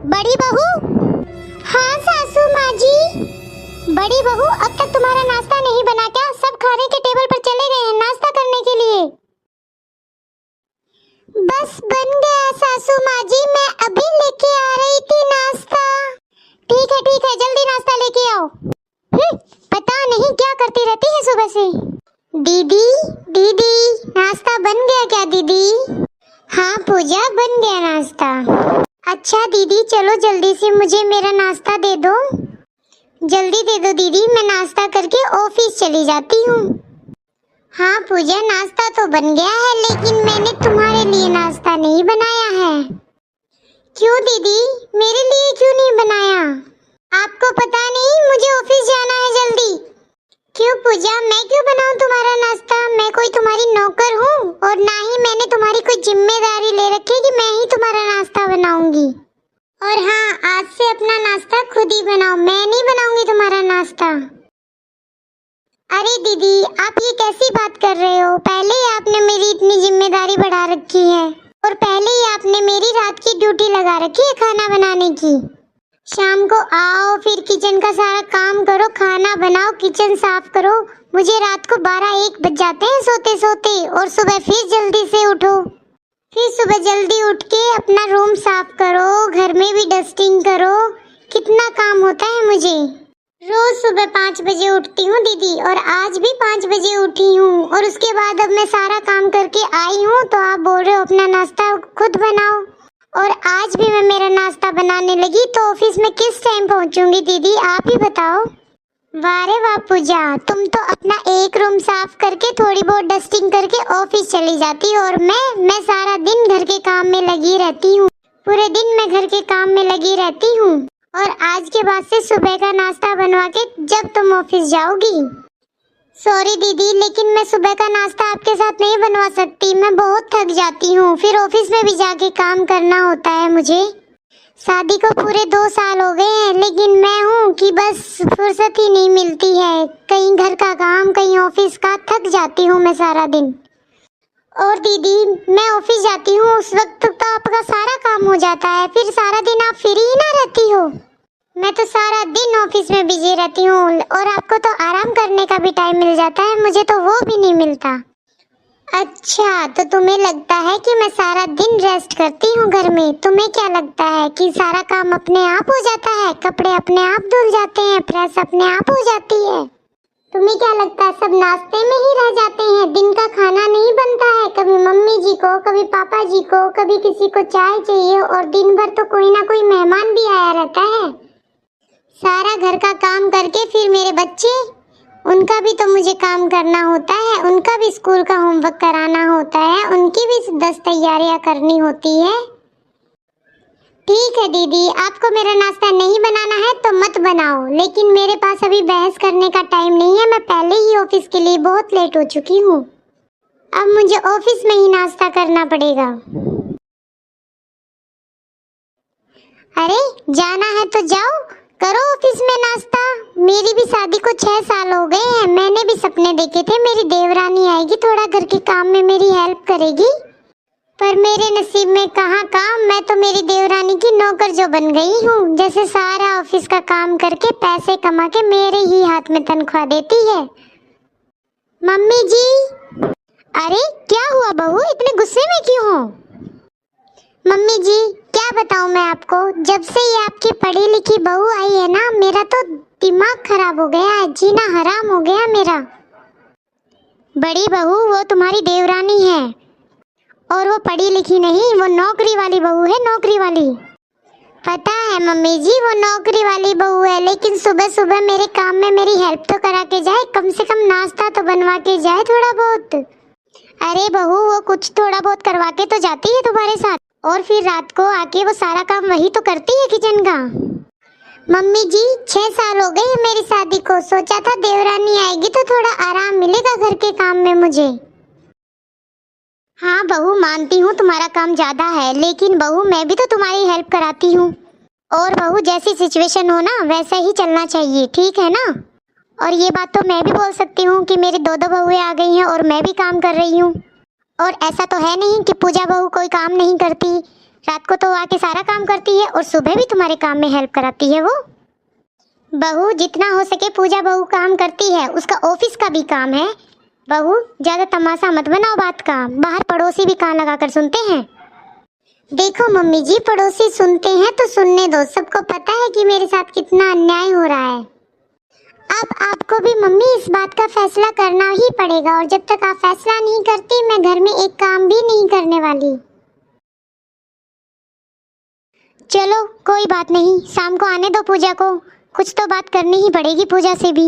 बड़ी बहू। हाँ सासू माँ जी। बड़ी बहू, अब तक तुम्हारा नाश्ता नहीं बना क्या? सब खाने के टेबल पर चले गए हैं नाश्ता करने के लिए। बस बन गया सासू माँ जी, मैं अभी लेके आ रही थी नाश्ता। ठीक है जल्दी नाश्ता लेके आओ। पता नहीं क्या करती रहती है सुबह से। दीदी नाश्ता बन गया क्या दीदी? हाँ पूजा, बन गया नाश्ता। अच्छा दीदी चलो जल्दी से मुझे मेरा नाश्ता दे दो। जल्दी दे दो दीदी, मैं नाश्ता करके ऑफिस चली जाती हूँ। हाँ पूजा, नाश्ता तो बन गया है लेकिन मैंने तुम्हारे लिए नाश्ता नहीं बनाया है। क्यों दीदी, मेरे लिए क्यों नहीं बनाया? आपको पता नहीं मुझे ऑफिस जाना है जल्दी। क्यों पूजा, मैं क्यों बनाऊं तुम्हारा नाश्ता? मैं कोई तुम्हारी नौकर हूँ और ना ही मैंने तुम्हारी कोई जिम्मेदारी ले रखी है कि मैं ही तुम्हारा नाश्ता बनाऊंगी। और हाँ, आज से अपना नाश्ता खुद ही बनाओ, मैं नहीं बनाऊंगी तुम्हारा नाश्ता। अरे दीदी, आप ये कैसी बात कर रहे हो? पहले ही आपने मेरी इतनी जिम्मेदारी बढ़ा रखी है और पहले ही आपने मेरी रात की ड्यूटी लगा रखी है खाना बनाने की। शाम को आओ, फिर किचन का सारा काम करो, खाना बनाओ, किचन साफ करो। मुझे रात को 12-1 बज जाते हैं सोते सोते और सुबह फिर जल्दी से उठो। फिर सुबह जल्दी उठ के अपना रूम साफ करो, घर में भी डस्टिंग करो। कितना काम होता है मुझे। रोज सुबह 5 बजे उठती हूँ दीदी और आज भी 5 बजे उठी हूँ और उसके बाद अब मैं सारा काम करके आई हूँ तो आप बोल रहे हो अपना नाश्ता खुद बनाओ। और आज भी मैं मेरा नाश्ता बनाने लगी तो ऑफिस में किस टाइम पहुंचूंगी दीदी, आप ही बताओ। वाह रे वाह पूजा, तुम तो अपना एक रूम साफ करके थोड़ी बहुत डस्टिंग करके ऑफिस चली जाती हो और मैं सारा दिन घर के काम में लगी रहती हूँ। पूरे दिन मैं घर के काम में लगी रहती हूँ और आज के बाद से सुबह का नाश्ता बनवा के जब तुम ऑफिस जाओगी। सॉरी दीदी, लेकिन मैं सुबह का नाश्ता आपके साथ नहीं बनवा सकती, मैं बहुत थक जाती हूँ, फिर ऑफिस में भी जाके काम करना होता है मुझे। शादी को पूरे 2 साल हो गए हैं लेकिन मैं हूँ कि बस फुर्सत ही नहीं मिलती है। कहीं घर का काम, कहीं ऑफिस का, थक जाती हूँ मैं सारा दिन। और दीदी, मैं ऑफिस जाती हूँ उस वक्त तो आपका सारा काम हो जाता है, फिर सारा दिन आप फ्री ही ना रहती हो। मैं तो सारा दिन ऑफिस में बिजी रहती हूँ और आपको तो आराम करने का भी टाइम मिल जाता है, मुझे तो वो भी नहीं मिलता। अच्छा, तो तुम्हें लगता है कि मैं सारा दिन रेस्ट करती हूँ घर में? तुम्हें क्या लगता है कि सारा काम अपने आप हो जाता है? कपड़े अपने आप धुल जाते हैं, प्रेस अपने आप हो जाती है? तुम्हें क्या लगता है सब नाश्ते में ही रह जाते हैं? दिन का खाना नहीं बनता है? कभी मम्मी जी को, कभी पापा जी को, कभी किसी को चाय चाहिए और दिन भर तो कोई ना कोई मेहमान भी आया रहता है। सारा घर का काम करके फिर मेरे बच्चे, उनका भी तो मुझे काम करना होता है, उनका भी स्कूल का होमवर्क कराना होता है, उनकी भी 10 तैयारियां करनी होती है। ठीक है दीदी, आपको मेरा नाश्ता नहीं बनाना है तो मत बनाओ, लेकिन मेरे पास अभी बहस करने का टाइम नहीं है, मैं पहले ही ऑफिस के लिए बहुत लेट हो चुकी हूँ। अब मुझे ऑफिस में ही नाश्ता करना पड़ेगा। अरे जाना है तो जाओ, करो ऑफिस में नाश्ता। मेरी भी शादी को 6 साल हो गए हैं, मैंने भी सपने देखे थे मेरी देवरानी आएगी, थोड़ा घर के काम में मेरी हेल्प करेगी, पर मेरे नसीब में कहाँ काम। मैं तो मेरी देवरानी की नौकर जो बन गई हूँ, जैसे सारा ऑफिस का काम करके पैसे कमा के मेरे ही हाथ में तनख्वाह देती है। मम्मी जी। अरे क्या हुआ बहू, इतने गुस्से में क्यों हो? मम्मी जी क्या बताऊं मैं आपको, जब से ये आपकी पढ़ी लिखी बहू आई है ना, मेरा तो दिमाग खराब हो गया है, जीना हराम हो गया मेरा। बड़ी बहू वो तुम्हारी देवरानी है और वो पढ़ी लिखी नहीं, वो नौकरी वाली बहू है, नौकरी वाली। पता है मम्मी जी, वो नौकरी वाली बहू है लेकिन सुबह सुबह मेरे काम में मेरी हेल्प तो करा के जाए, कम से कम नाश्ता तो बनवा के जाए थोड़ा बहुत। अरे बहू, वो कुछ थोड़ा बहुत करवा के तो जाती है तुम्हारे साथ और फिर रात को आके वो सारा काम वही तो करती है किचन का। मम्मी जी 6 साल हो गए मेरी शादी को, सोचा था देवरानी आएगी तो थोड़ा आराम मिलेगा घर के काम में मुझे। हाँ बहू, मानती हूँ तुम्हारा काम ज्यादा है, लेकिन बहू मैं भी तो तुम्हारी हेल्प कराती हूँ। और बहू जैसी सिचुएशन हो ना वैसा ही चलना चाहिए, ठीक है ना? और ये बात तो मैं भी बोल सकती हूँ कि मेरी 2 बहुएं आ गई हैं और मैं भी काम कर रही हूँ। और ऐसा तो है नहीं कि पूजा बहू कोई काम नहीं करती, रात को तो आके सारा काम करती है और सुबह भी तुम्हारे काम में हेल्प कराती है वो। बहू जितना हो सके पूजा बहू काम करती है, उसका ऑफिस का भी काम है। बहू ज्यादा तमाशा मत बनाओ बात का, बाहर पड़ोसी भी कान लगाकर सुनते हैं। देखो मम्मी जी, पड़ोसी सुनते हैं तो सुनने दो, सबको पता है कि मेरे साथ कितना अन्याय हो रहा है। अब आपको भी मम्मी इस बात का फैसला करना ही पड़ेगा, और जब तक आप फैसला नहीं करती मैं घर में एक काम भी नहीं करने वाली। चलो कोई बात नहीं, शाम को आने दो पूजा को, कुछ तो बात करनी ही पड़ेगी पूजा से भी,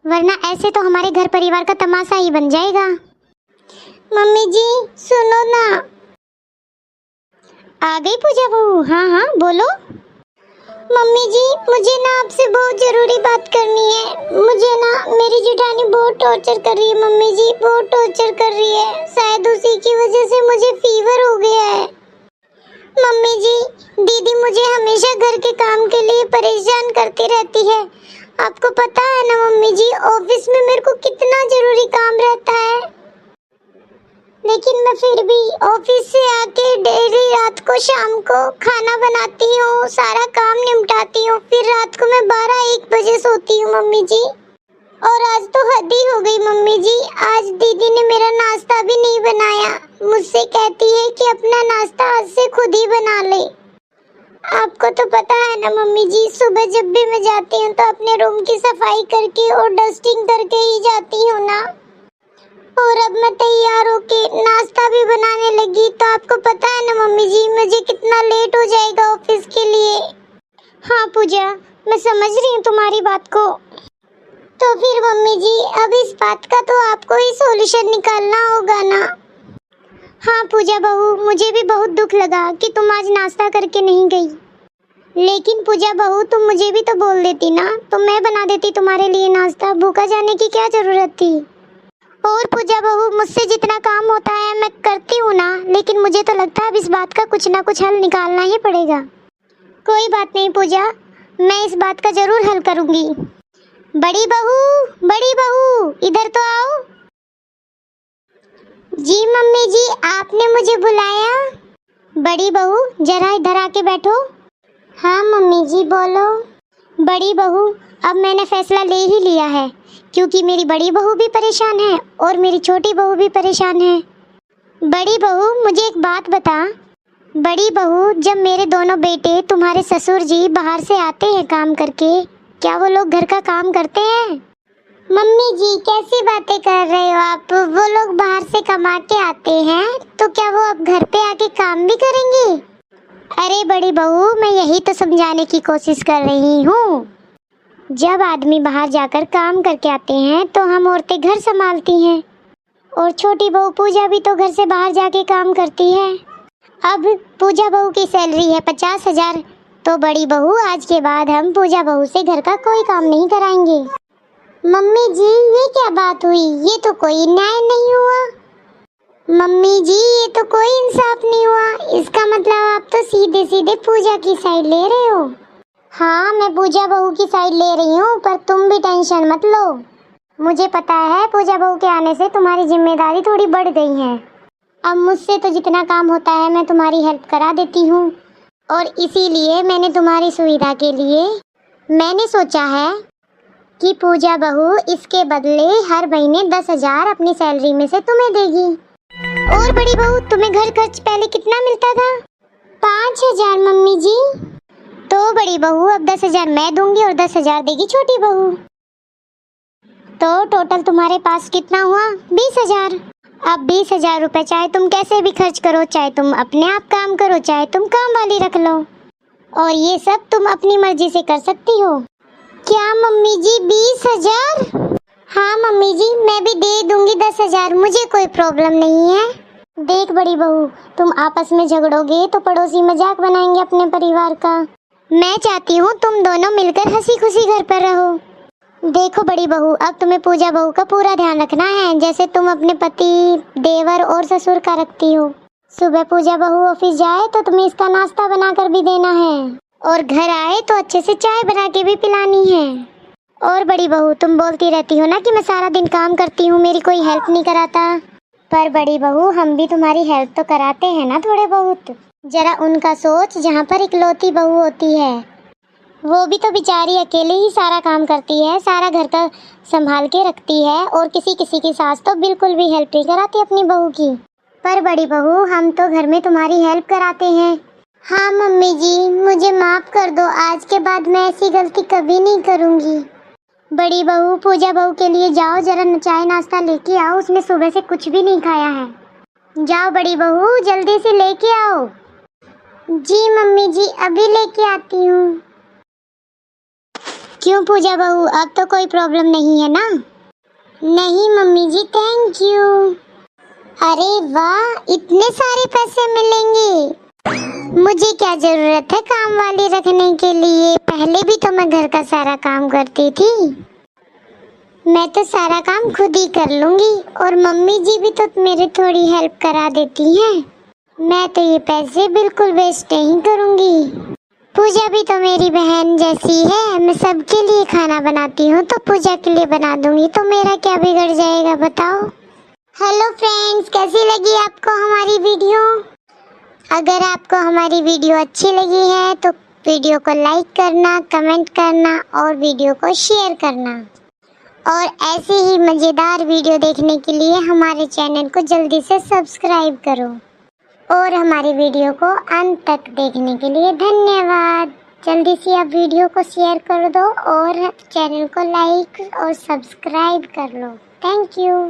वरना ऐसे तो हमारे घर परिवार का तमाशा ही बन जाएगा। मम्मी जी सुनो ना। आ गई पूजा बहू? हाँ हाँ बोलो। मम्मी जी मुझे ना आपसे बहुत जरूरी बात करनी है। मुझे ना मेरी जेठानी बहुत टॉर्चर कर रही है मम्मी जी, बहुत टॉर्चर कर रही है। शायद उसी की वजह से मुझे फीवर हो गया है। मम्मी जी दीदी मुझे हमेशा घर के काम के लिए परेशान करती रहती है। आपको पता है ना मम्मी जी, ऑफिस में मेरे को कितना जरूरी काम रहता है, लेकिन मैं फिर भी ऑफिस से आके डेली रात को शाम को खाना बनाती हूँ, सारा काम निपटाती हूँ, फिर रात को मैं 12-1 बजे सोती हूँ मम्मी जी। और आज तो हद ही हो गई मम्मी जी, आज दीदी ने मेरा नाश्ता भी नहीं बनाया। मुझसे कहती है कि अपना नाश्ता आज से खुद ही बना ले। आपको तो पता है ना मम्मी जी, सुबह जब भी मैं जाती हूँ तो अपने रूम की सफाई करके और डस्टिंग करके ही जाती हूँ ना। और अब मैं तैयार होके नाश्ता भी बनाने लगी तो आपको पता है ना मम्मी जी मुझे कितना लेट हो जाएगा ऑफिस के लिए। हाँ पूजा मैं समझ रही हूँ तुम्हारी बात को। तो फिर मम्मी जी अब इस बात का तो आपको ही सॉल्यूशन निकालना होगा ना। हाँ पूजा बहू मुझे भी बहुत दुख लगा कि तुम आज नाश्ता करके नहीं गई, लेकिन पूजा बहू तुम मुझे भी तो बोल देती ना, तो मैं बना देती तुम्हारे लिए नाश्ता, भूखा जाने की क्या जरूरत थी। और पूजा बहू मुझसे जितना काम होता है मैं करती हूँ ना, लेकिन मुझे तो लगता है अब इस बात का कुछ ना कुछ हल निकालना ही पड़ेगा। कोई बात नहीं पूजा, मैं इस बात का जरूर हल करूँगी। बड़ी बहू इधर तो आओ। जी मम्मी जी आपने मुझे बुलाया? बड़ी बहू जरा इधर आके बैठो। हाँ मम्मी जी बोलो। बड़ी बहू अब मैंने फैसला ले ही लिया है, क्योंकि मेरी बड़ी बहू भी परेशान है और मेरी छोटी बहू भी परेशान है। बड़ी बहू मुझे एक बात बता। बड़ी बहू जब मेरे दोनों बेटे तुम्हारे ससुर जी बाहर से आते हैं काम करके, क्या वो लोग घर का काम करते हैं? मम्मी जी कैसी बातें कर रहे हो आप, वो लोग बाहर से कमा के आते हैं तो क्या वो अब घर पे आके काम भी करेंगे? अरे बड़ी बहू मैं यही तो समझाने की कोशिश कर रही हूँ। जब आदमी बाहर जाकर काम करके आते हैं तो हम औरतें घर संभालती हैं, और छोटी बहू पूजा भी तो घर से बाहर जाके काम करती है। अब पूजा बहू की सैलरी है 50,000, तो बड़ी बहू आज के बाद हम पूजा बहू से घर का कोई काम नहीं कराएंगे। मम्मी जी ये क्या बात हुई, ये तो कोई न्याय नहीं हुआ। मम्मी जी ये तो कोई इंसाफ नहीं हुआ, इसका मतलब आप तो सीधे सीधे पूजा की साइड ले रहे हो। हाँ मैं पूजा बहू की साइड ले रही हूँ, पर तुम भी टेंशन मत लो। मुझे पता है पूजा बहू के आने से तुम्हारी जिम्मेदारी थोड़ी बढ़ गई है। अब मुझसे तो जितना काम होता है मैं तुम्हारी हेल्प करा देती हूँ, और इसीलिए मैंने तुम्हारी सुविधा के लिए मैंने सोचा है कि पूजा बहू इसके बदले हर महीने 10,000 अपनी सैलरी में से तुम्हें देगी। और बड़ी बहू तुम्हें घर खर्च पहले कितना मिलता था? 5,000 मम्मी जी। तो बड़ी बहू अब 10,000 मैं दूंगी और 10,000 देगी छोटी बहू, तो टोटल तुम्हारे पास कितना हुआ? 20,000। अब 20,000 रुपए चाहे तुम कैसे भी खर्च करो, चाहे तुम अपने आप काम करो, चाहे तुम काम वाली रख लो, और ये सब तुम अपनी मर्जी से कर सकती हो। क्या मम्मी जी 20,000? हाँ मम्मी जी मैं भी दे दूंगी 10,000, मुझे कोई प्रॉब्लम नहीं है। देख बड़ी बहू तुम आपस में झगड़ोगे तो पड़ोसी मजाक बनाएंगे अपने परिवार का। मैं चाहती हूँ तुम दोनों मिलकर हंसी खुशी घर पर रहो। देखो बड़ी बहू अब तुम्हें पूजा बहू का पूरा ध्यान रखना है, जैसे तुम अपने पति, देवर और ससुर का रखती हो। सुबह पूजा बहू ऑफिस जाए तो तुम्हें इसका नाश्ता बनाकर भी देना है, और घर आए तो अच्छे से चाय बना के भी पिलानी है। और बड़ी बहू तुम बोलती रहती हो ना कि मैं सारा दिन काम करती हूँ, मेरी कोई हेल्प नहीं कराता, पर बड़ी बहू हम भी तुम्हारी हेल्प तो कराते हैं ना थोड़े बहुत। जरा उनका सोच, जहाँ पर इकलौती बहू होती है, वो भी तो बेचारी अकेले ही सारा काम करती है, सारा घर का संभाल के रखती है और किसी किसी की सास तो बिल्कुल भी हेल्प नहीं कराती अपनी बहू की। पर बड़ी बहू, हम तो घर में तुम्हारी हेल्प कराते हैं। हाँ मम्मी जी, मुझे माफ़ कर दो, आज के बाद मैं ऐसी गलती कभी नहीं करूँगी। बड़ी बहू, पूजा बहू के लिए जाओ, जरा चाय नाश्ता लेके आओ, उसने सुबह से कुछ भी नहीं खाया है। जाओ बड़ी बहू, जल्दी से लेके आओ। जी मम्मी जी, अभी लेके आती हूँ। क्यों पूजा बहू, अब तो कोई प्रॉब्लम नहीं है ना? नहीं मम्मी जी, थैंक यू। अरे वाह, इतने सारे पैसे मिलेंगे। मुझे क्या जरूरत है काम वाली रखने के लिए, पहले भी तो मैं घर का सारा काम करती थी। मैं तो सारा काम खुद ही कर लूंगी और मम्मी जी भी तो मेरी थोड़ी हेल्प करा देती हैं। मैं तो ये पैसे बिल्कुल वेस्ट नहीं करूंगी। पूजा भी तो मेरी बहन जैसी है, मैं सबके लिए खाना बनाती हूँ तो पूजा के लिए बना दूंगी, तो मेरा क्या बिगड़ जाएगा बताओ। हेलो फ्रेंड्स, कैसी लगी आपको हमारी वीडियो? अगर आपको हमारी वीडियो अच्छी लगी है तो वीडियो को लाइक करना, कमेंट करना और वीडियो को शेयर करना। और ऐसे ही मज़ेदार वीडियो देखने के लिए हमारे चैनल को जल्दी से सब्सक्राइब करो और हमारी वीडियो को अंत तक देखने के लिए धन्यवाद। जल्दी से आप वीडियो को शेयर कर दो और चैनल को लाइक और सब्सक्राइब कर लो। Thank you.